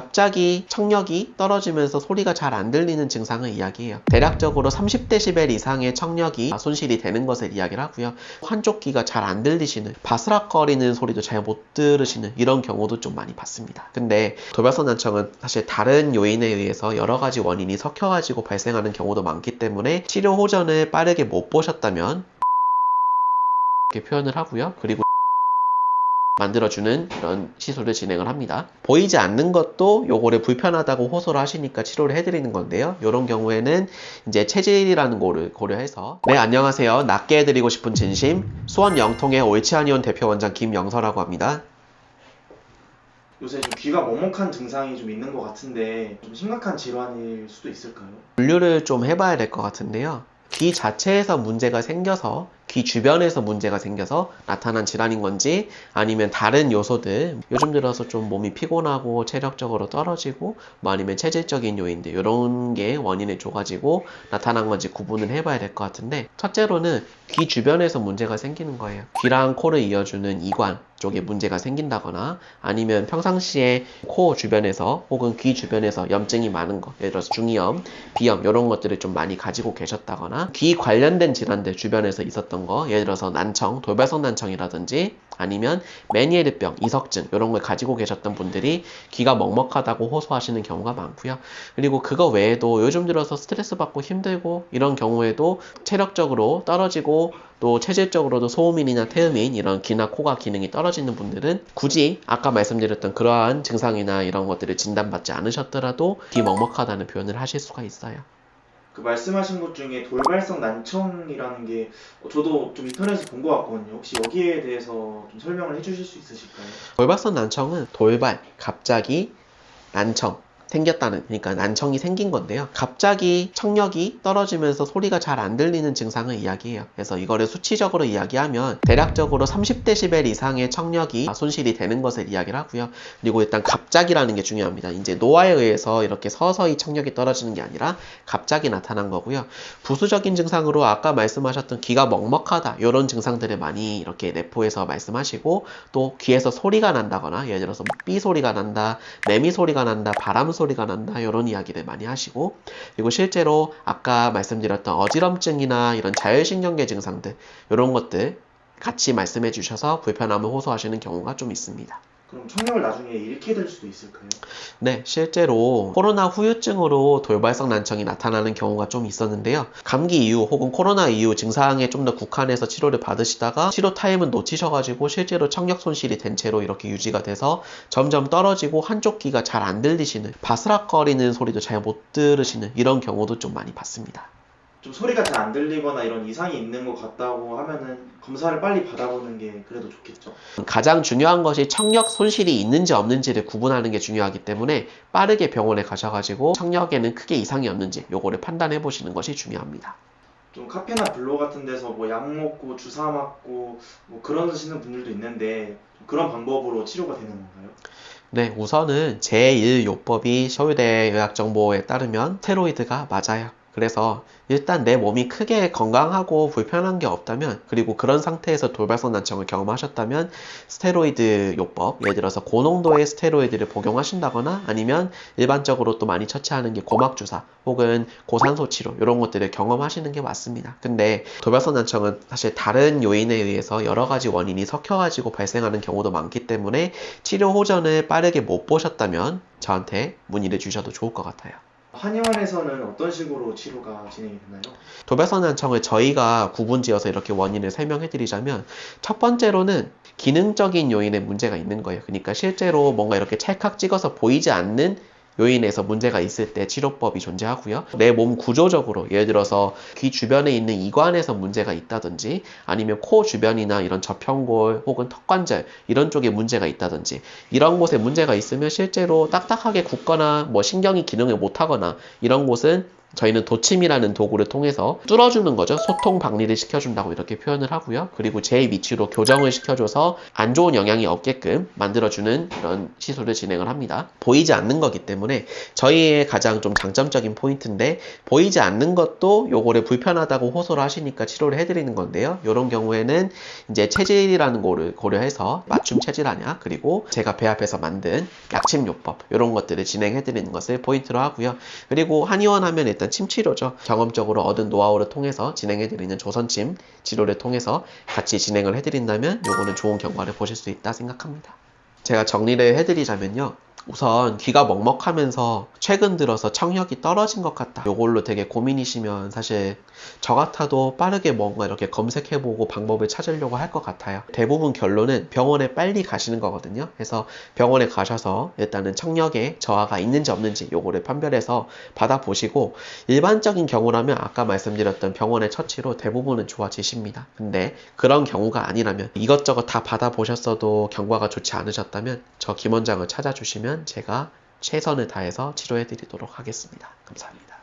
갑자기 청력이 떨어지면서 소리가 잘 안 들리는 증상을 이야기해요. 대략적으로 30dB 이상의 청력이 손실이 되는 것을 이야기를 하고요. 한쪽 귀가 잘 안 들리시는, 바스락거리는 소리도 잘 못 들으시는 이런 경우도 좀 많이 봤습니다. 근데 돌발성 난청은 사실 다른 요인에 의해서 여러 가지 원인이 섞여가지고 발생하는 경우도 많기 때문에 치료 호전을 빠르게 못 보셨다면 이렇게 표현을 하고요. 그리고 만들어주는 이런 시술을 진행을 합니다. 보이지 않는 것도 요거를 불편하다고 호소를 하시니까 치료를 해드리는 건데요. 이런 경우에는 이제 체질이라는 거를 고려해서 네, 안녕하세요. 낫게 해드리고 싶은 진심 수원 영통의 올치아니온 대표 원장 김영서라고 합니다. 요새 좀 귀가 먹먹한 증상이 좀 있는 것 같은데 좀 심각한 질환일 수도 있을까요? 분류를 좀 해봐야 될 것 같은데요. 귀 자체에서 문제가 생겨서 귀 주변에서 문제가 생겨서 나타난 질환인 건지 아니면 다른 요소들 요즘 들어서 좀 몸이 피곤하고 체력적으로 떨어지고 뭐 아니면 체질적인 요인들 이런 게 원인을 줘가지고 나타난 건지 구분을 해봐야 될 것 같은데 첫째로는 귀 주변에서 문제가 생기는 거예요. 귀랑 코를 이어주는 이관 쪽에 문제가 생긴다거나 아니면 평상시에 코 주변에서 혹은 귀 주변에서 염증이 많은 거 예를 들어서 중이염, 비염 이런 것들을 좀 많이 가지고 계셨다거나 귀 관련된 질환들 주변에서 있었던 거 예를 들어서 난청, 돌발성 난청이라든지 아니면 메니에르병, 이석증 이런 걸 가지고 계셨던 분들이 귀가 먹먹하다고 호소하시는 경우가 많고요. 그리고 그거 외에도 요즘 들어서 스트레스 받고 힘들고 이런 경우에도 체력적으로 떨어지고 또 체질적으로도 소음인이나 태음인 이런 귀나 코가 기능이 떨어지는 분들은 굳이 아까 말씀드렸던 그러한 증상이나 이런 것들을 진단받지 않으셨더라도 귀 먹먹하다는 표현을 하실 수가 있어요. 그 말씀하신 것 중에 돌발성 난청이라는 게 저도 좀 인터넷에서 본 것 같거든요. 혹시 여기에 대해서 좀 설명을 해주실 수 있으실까요? 돌발성 난청은 돌발, 갑자기, 난청 생겼다는 그러니까 난청이 생긴 건데요. 갑자기 청력이 떨어지면서 소리가 잘 안 들리는 증상을 이야기해요. 그래서 이거를 수치적으로 이야기하면 대략적으로 30dB 이상의 청력이 손실이 되는 것을 이야기를 하고요. 그리고 일단 갑자기라는 게 중요합니다. 이제 노화에 의해서 이렇게 서서히 청력이 떨어지는 게 아니라 갑자기 나타난 거고요. 부수적인 증상으로 아까 말씀하셨던 귀가 먹먹하다 이런 증상들을 많이 이렇게 내포해서 말씀하시고 또 귀에서 소리가 난다거나 예를 들어서 삐 소리가 난다, 매미 소리가 난다, 바람 소리가 난다 이런 이야기를 많이 하시고 그리고 실제로 아까 말씀드렸던 어지럼증이나 이런 자율신경계 증상들 이런 것들 같이 말씀해 주셔서 불편함을 호소하시는 경우가 좀 있습니다. 그럼 청력을 나중에 잃게 될 수도 있을까요? 네, 실제로 코로나 후유증으로 돌발성 난청이 나타나는 경우가 좀 있었는데요. 감기 이후 혹은 코로나 이후 증상에 좀 더 국한해서 치료를 받으시다가 치료 타임은 놓치셔가지고 실제로 청력 손실이 된 채로 이렇게 유지가 돼서 점점 떨어지고 한쪽 귀가 잘 안 들리시는, 바스락거리는 소리도 잘 못 들으시는 이런 경우도 좀 많이 봤습니다. 좀 소리가 잘 안 들리거나 이런 이상이 있는 것 같다고 하면은 검사를 빨리 받아보는 게 그래도 좋겠죠. 가장 중요한 것이 청력 손실이 있는지 없는지를 구분하는 게 중요하기 때문에 빠르게 병원에 가셔가지고 청력에는 크게 이상이 없는지 요거를 판단해 보시는 것이 중요합니다. 좀 카페나 블로 같은 데서 뭐 약 먹고 주사 맞고 뭐 그러시는 분들도 있는데 그런 방법으로 치료가 되는 건가요? 네, 우선은 제1요법이 서울대 의학정보에 따르면 스테로이드가 맞아요. 그래서 일단 내 몸이 크게 건강하고 불편한 게 없다면 그리고 그런 상태에서 돌발성 난청을 경험하셨다면 스테로이드 요법 예를 들어서 고농도의 스테로이드를 복용하신다거나 아니면 일반적으로 또 많이 처치하는 게 고막주사 혹은 고산소 치료 이런 것들을 경험하시는 게 맞습니다. 근데 돌발성 난청은 사실 다른 요인에 의해서 여러 가지 원인이 섞여가지고 발생하는 경우도 많기 때문에 치료 호전을 빠르게 못 보셨다면 저한테 문의를 주셔도 좋을 것 같아요. 한의원에서는 어떤 식으로 치료가 진행이 되나요? 돌발성 난청을 저희가 구분지어서 이렇게 원인을 설명해 드리자면 첫 번째로는 기능적인 요인에 문제가 있는 거예요. 그러니까 실제로 뭔가 이렇게 찰칵 찍어서 보이지 않는 요인에서 문제가 있을 때 치료법이 존재하고요. 내 몸 구조적으로 예를 들어서 귀 주변에 있는 이관에서 문제가 있다든지 아니면 코 주변이나 이런 저평골 혹은 턱관절 이런 쪽에 문제가 있다든지 이런 곳에 문제가 있으면 실제로 딱딱하게 굳거나 뭐 신경이 기능을 못하거나 이런 곳은 저희는 도침이라는 도구를 통해서 뚫어주는 거죠. 소통 박리를 시켜준다고 이렇게 표현을 하고요. 그리고 제 위치로 교정을 시켜줘서 안 좋은 영향이 없게끔 만들어주는 이런 시술을 진행을 합니다. 보이지 않는 거기 때문에 저희의 가장 좀 장점적인 포인트인데, 보이지 않는 것도 요거를 불편하다고 호소를 하시니까 치료를 해드리는 건데요. 이런 경우에는 이제 체질이라는 거를 고려해서 맞춤 체질 하냐, 그리고 제가 배합해서 만든 약침요법 이런 것들을 진행해드리는 것을 포인트로 하고요. 그리고 한의원 하면 일단 침 치료죠. 경험적으로 얻은 노하우를 통해서 진행해드리는 조선침 치료를 통해서 같이 진행을 해드린다면 요거는 좋은 결과를 보실 수 있다 생각합니다. 제가 정리를 해드리자면요. 우선 귀가 먹먹하면서 최근 들어서 청력이 떨어진 것 같다. 요걸로 되게 고민이시면 사실 저 같아도 빠르게 뭔가 이렇게 검색해보고 방법을 찾으려고 할 것 같아요. 대부분 결론은 병원에 빨리 가시는 거거든요. 그래서 병원에 가셔서 일단은 청력에 저하가 있는지 없는지 요거를 판별해서 받아보시고, 일반적인 경우라면 아까 말씀드렸던 병원의 처치로 대부분은 좋아지십니다. 근데 그런 경우가 아니라면, 이것저것 다 받아보셨어도 경과가 좋지 않으셨다면 저 김원장을 찾아주시면 제가 최선을 다해서 치료해 드리도록 하겠습니다. 감사합니다.